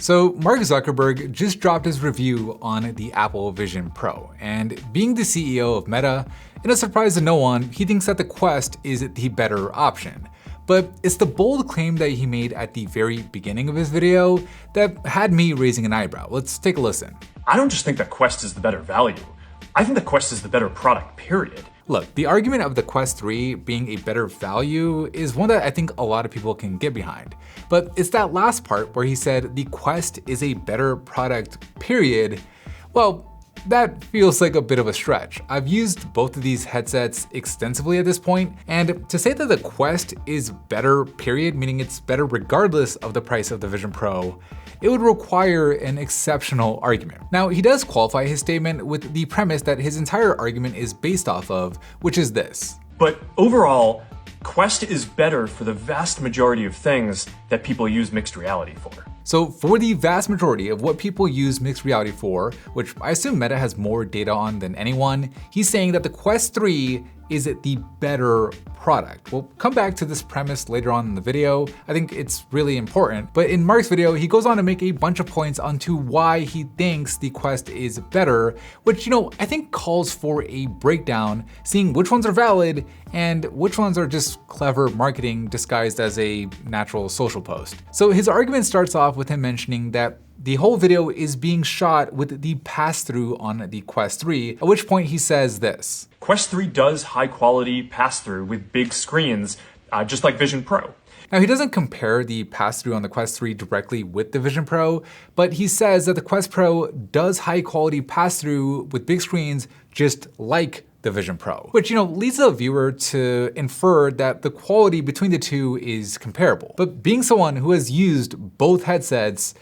So Mark Zuckerberg just dropped his review on the Apple Vision Pro, and being the CEO of Meta, in a surprise to no one, he thinks that the Quest is the better option. But it's the bold claim that he made at the very beginning of his video that had me raising an eyebrow. Let's take a listen. I don't just think that Quest is the better value. I think the Quest is the better product, period. Look, the argument of the Quest 3 being a better value is one that I think a lot of people can get behind. But it's that last part where he said the Quest is a better product, period. Well, that feels like a bit of a stretch. I've used both of these headsets extensively at this point, and to say that the Quest is better, period, meaning it's better regardless of the price of the Vision Pro, it would require an exceptional argument. Now, he does qualify his statement with the premise that his entire argument is based off of, which is this. But overall, Quest is better for the vast majority of things that people use mixed reality for. So for the vast majority of what people use mixed reality for, which I assume Meta has more data on than anyone, he's saying that the Quest 3 is the better product. We'll come back to this premise later on in the video. I think it's really important. But in Mark's video, he goes on to make a bunch of points onto why he thinks the Quest is better, which, I think calls for a breakdown, seeing which ones are valid and which ones are just clever marketing disguised as a natural social post. So his argument starts off with him mentioning that the whole video is being shot with the pass-through on the Quest 3, at which point he says this. Quest 3 does high quality pass-through with big screens, just like Vision Pro. Now, he doesn't compare the pass-through on the Quest 3 directly with the Vision Pro, but he says that the Quest Pro does high quality pass-through with big screens just like the Vision Pro, which, leads the viewer to infer that the quality between the two is comparable. But being someone who has used both headsets,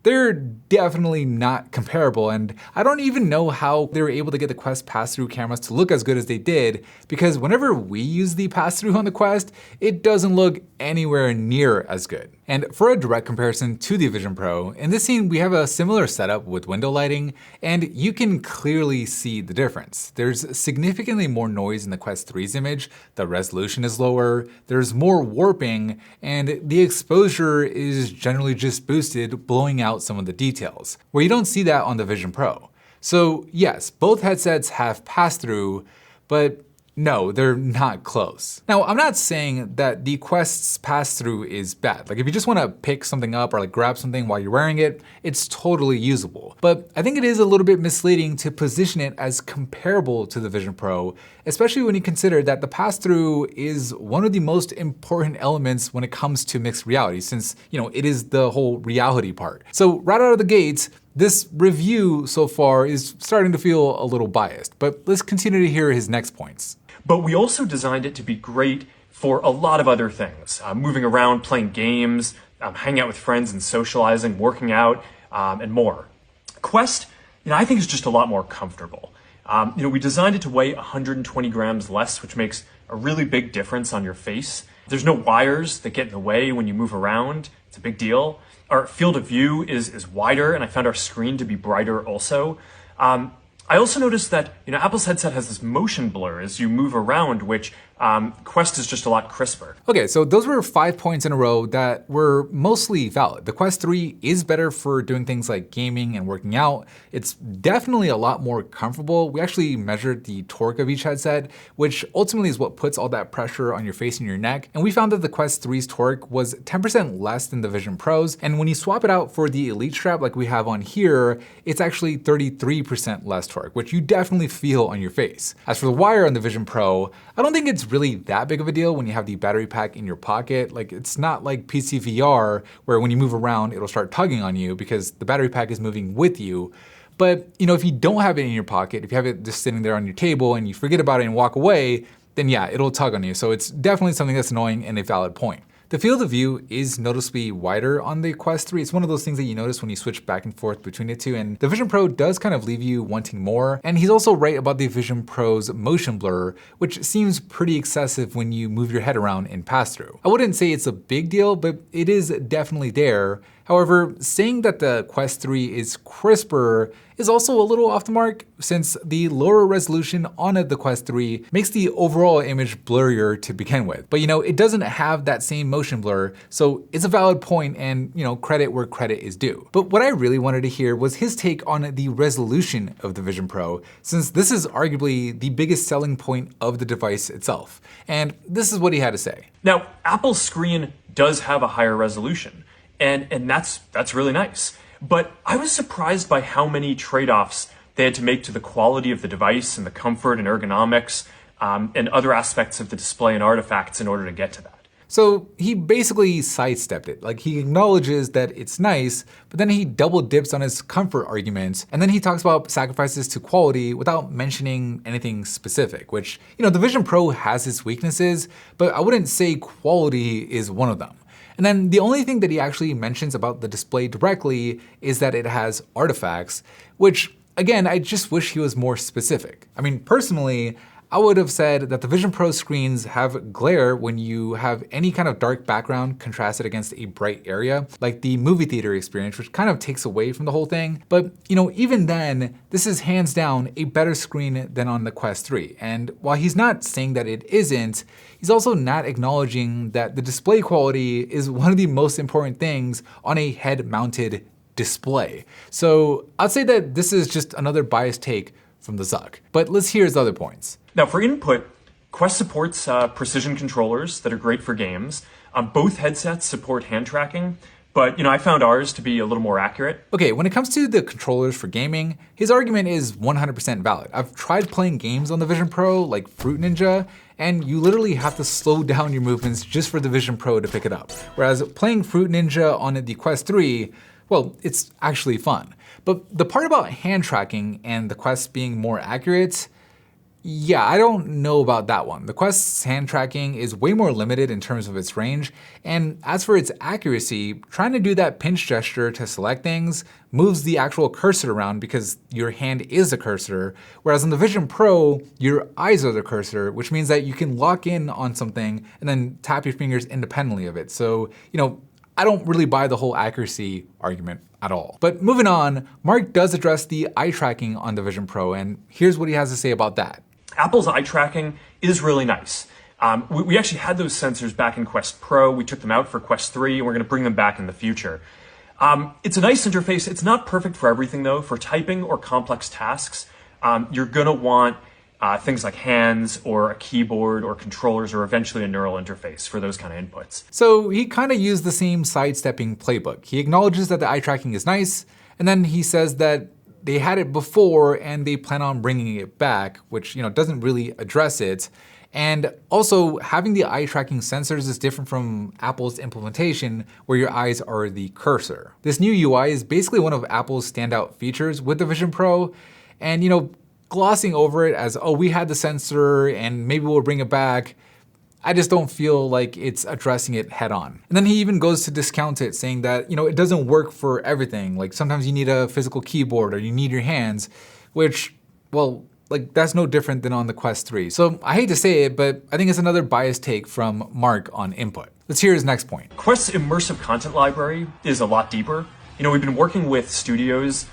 they're definitely not comparable, and I don't even know how they were able to get the Quest pass-through cameras to look as good as they did, because whenever we use the pass-through on the Quest, it doesn't look anywhere near as good. And for a direct comparison to the Vision Pro, in this scene we have a similar setup with window lighting, and you can clearly see the difference. There's significantly more noise in the Quest 3's image, the resolution is lower, there's more warping, and the exposure is generally just boosted, blowing out some of the details, where you don't see that on the Vision Pro. So yes, both headsets have pass-through, but no, they're not close. Now, I'm not saying that the Quest's pass-through is bad. Like, if you just want to pick something up or grab something while you're wearing it, it's totally usable. But I think it is a little bit misleading to position it as comparable to the Vision Pro, especially when you consider that the pass-through is one of the most important elements when it comes to mixed reality, since, it is the whole reality part. So right out of the gates, this review so far is starting to feel a little biased, but let's continue to hear his next points. But we also designed it to be great for a lot of other things. Moving around, playing games, hanging out with friends and socializing, working out, and more. Quest, I think is just a lot more comfortable. We designed it to weigh 120 grams less, which makes a really big difference on your face. There's no wires that get in the way when you move around. It's a big deal. Our field of view is wider, and I found our screen to be brighter also. I also noticed that Apple's headset has this motion blur as you move around, which Quest is just a lot crisper. Okay, so those were 5 points in a row that were mostly valid. The Quest 3 is better for doing things like gaming and working out. It's definitely a lot more comfortable. We actually measured the torque of each headset, which ultimately is what puts all that pressure on your face and your neck. And we found that the Quest 3's torque was 10% less than the Vision Pro's. And when you swap it out for the Elite strap like we have on here, it's actually 33% less torque, which you definitely feel on your face. As for the wire on the Vision Pro, I don't think it's really that big of a deal when you have the battery pack in your pocket. Like, it's not like PC VR where when you move around, it'll start tugging on you because the battery pack is moving with you. But if you don't have it in your pocket, if you have it just sitting there on your table and you forget about it and walk away, then yeah, it'll tug on you. So it's definitely something that's annoying and a valid point. The field of view is noticeably wider on the Quest 3. It's one of those things that you notice when you switch back and forth between the two, and the Vision Pro does kind of leave you wanting more. And he's also right about the Vision Pro's motion blur, which seems pretty excessive when you move your head around in pass-through. I wouldn't say it's a big deal, but it is definitely there. However, saying that the Quest 3 is crisper is also a little off the mark, since the lower resolution on the Quest 3 makes the overall image blurrier to begin with. But it doesn't have that same motion blur, so it's a valid point and credit where credit is due. But what I really wanted to hear was his take on the resolution of the Vision Pro, since this is arguably the biggest selling point of the device itself. And this is what he had to say. Now, Apple's screen does have a higher resolution, and that's really nice. But I was surprised by how many trade-offs they had to make to the quality of the device and the comfort and ergonomics and other aspects of the display and artifacts in order to get to that. So he basically sidestepped it. Like, he acknowledges that it's nice, but then he double dips on his comfort arguments, and then he talks about sacrifices to quality without mentioning anything specific, which, the Vision Pro has its weaknesses, but I wouldn't say quality is one of them. And then the only thing that he actually mentions about the display directly is that it has artifacts, which, again, I just wish he was more specific. I mean, personally, I would have said that the Vision Pro screens have glare when you have any kind of dark background contrasted against a bright area, like the movie theater experience, which kind of takes away from the whole thing. But, even then, this is hands down a better screen than on the Quest 3. And while he's not saying that it isn't, he's also not acknowledging that the display quality is one of the most important things on a head-mounted display. So I'd say that this is just another biased take from the Zuck. But let's hear his other points. Now, for input, Quest supports precision controllers that are great for games. Both headsets support hand tracking, but I found ours to be a little more accurate. Okay, when it comes to the controllers for gaming, his argument is 100% valid. I've tried playing games on the Vision Pro, like Fruit Ninja, and you literally have to slow down your movements just for the Vision Pro to pick it up. Whereas playing Fruit Ninja on the Quest 3, well, it's actually fun. But the part about hand tracking and the Quest being more accurate, yeah, I don't know about that one. The Quest's hand tracking is way more limited in terms of its range, and as for its accuracy, trying to do that pinch gesture to select things moves the actual cursor around because your hand is the cursor, whereas on the Vision Pro, your eyes are the cursor, which means that you can lock in on something and then tap your fingers independently of it. So, I don't really buy the whole accuracy argument at all. But moving on, Mark does address the eye tracking on the Vision Pro, and here's what he has to say about that. Apple's eye tracking is really nice. We actually had those sensors back in Quest Pro. We took them out for Quest 3, and we're going to bring them back in the future. It's a nice interface. It's not perfect for everything, though. For typing or complex tasks, you're going to want things like hands or a keyboard or controllers or eventually a neural interface for those kind of inputs. So he kind of used the same sidestepping playbook. He acknowledges that the eye tracking is nice, and then he says that they had it before and they plan on bringing it back, which doesn't really address it. And also, having the eye tracking sensors is different from Apple's implementation, where your eyes are the cursor. This new UI is basically one of Apple's standout features with the Vision Pro, and glossing over it as, oh, we had the sensor and maybe we'll bring it back, I just don't feel like it's addressing it head on. And then he even goes to discount it, saying that, it doesn't work for everything. Like, sometimes you need a physical keyboard or you need your hands, which, well, like, that's no different than on the Quest 3. So I hate to say it, but I think it's another biased take from Mark on input. Let's hear his next point. Quest's immersive content library is a lot deeper. We've been working with studios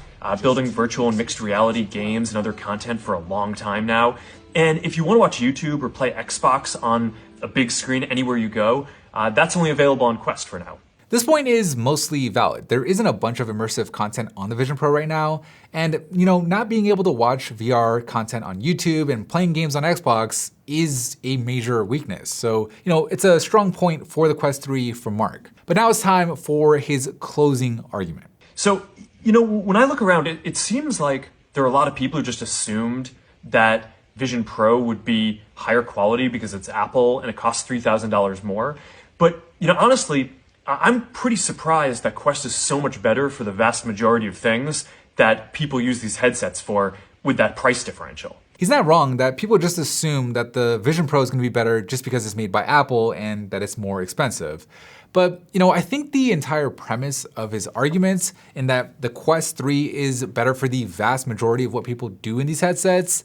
building virtual and mixed reality games and other content for a long time now. And if you want to watch YouTube or play Xbox on a big screen anywhere you go, that's only available on Quest for now. This point is mostly valid. There isn't a bunch of immersive content on the Vision Pro right now, and not being able to watch VR content on YouTube and playing games on Xbox is a major weakness. So, it's a strong point for the Quest 3 from Mark. But now it's time for his closing argument. So, when I look around, it seems like there are a lot of people who just assumed that Vision Pro would be higher quality because it's Apple and it costs $3,000 more. But, honestly, I'm pretty surprised that Quest is so much better for the vast majority of things that people use these headsets for with that price differential. He's not wrong that people just assume that the Vision Pro is going to be better just because it's made by Apple and that it's more expensive. But, I think the entire premise of his arguments in that the Quest 3 is better for the vast majority of what people do in these headsets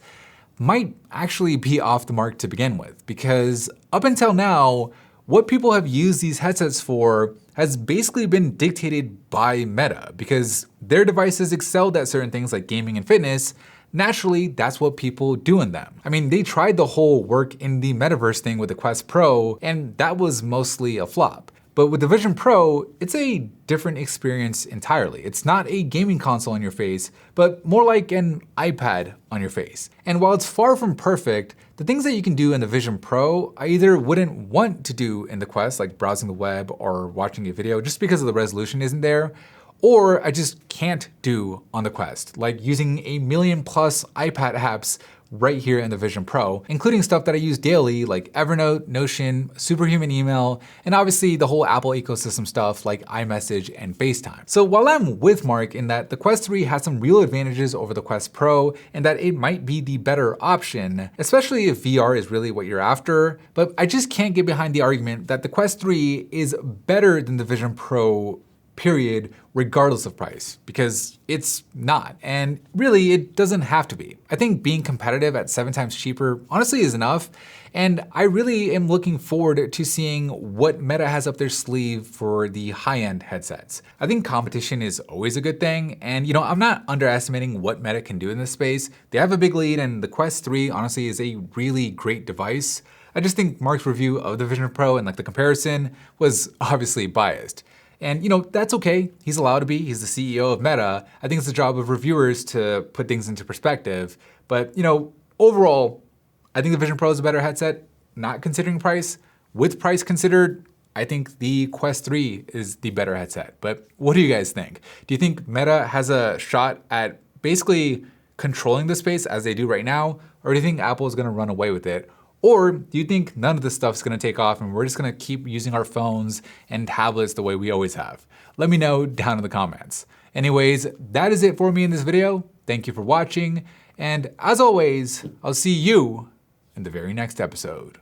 might actually be off the mark to begin with. Because up until now, what people have used these headsets for has basically been dictated by Meta, because their devices excelled at certain things like gaming and fitness. Naturally, that's what people do in them. I mean, they tried the whole work in the metaverse thing with the Quest Pro, and that was mostly a flop. But with the Vision Pro, it's a different experience entirely. It's not a gaming console on your face, but more like an iPad on your face. And while it's far from perfect, the things that you can do in the Vision Pro, I either wouldn't want to do in the Quest, like browsing the web or watching a video just because of the resolution isn't there, or I just can't do on the Quest, like using a million plus iPad apps right here in the Vision Pro, including stuff that I use daily like Evernote, Notion, Superhuman Email, and obviously the whole Apple ecosystem stuff like iMessage and FaceTime. So while I'm with Mark in that the Quest 3 has some real advantages over the Quest Pro and that it might be the better option, especially if VR is really what you're after, but I just can't get behind the argument that the Quest 3 is better than the Vision Pro period, regardless of price, because it's not. And really, it doesn't have to be. I think being competitive at 7 times cheaper honestly is enough. And I really am looking forward to seeing what Meta has up their sleeve for the high-end headsets. I think competition is always a good thing. And I'm not underestimating what Meta can do in this space. They have a big lead, and the Quest 3 honestly is a really great device. I just think Mark's review of the Vision Pro and the comparison was obviously biased. And that's okay. He's allowed to be. He's the CEO of Meta. I think it's the job of reviewers to put things into perspective. But overall, I think the Vision Pro is a better headset, not considering price. With price considered, I think the Quest 3 is the better headset. But what do you guys think? Do you think Meta has a shot at basically controlling the space as they do right now? Or do you think Apple is gonna run away with it? Or do you think none of this stuff's gonna take off and we're just gonna keep using our phones and tablets the way we always have? Let me know down in the comments. Anyways, that is it for me in this video. Thank you for watching. And as always, I'll see you in the very next episode.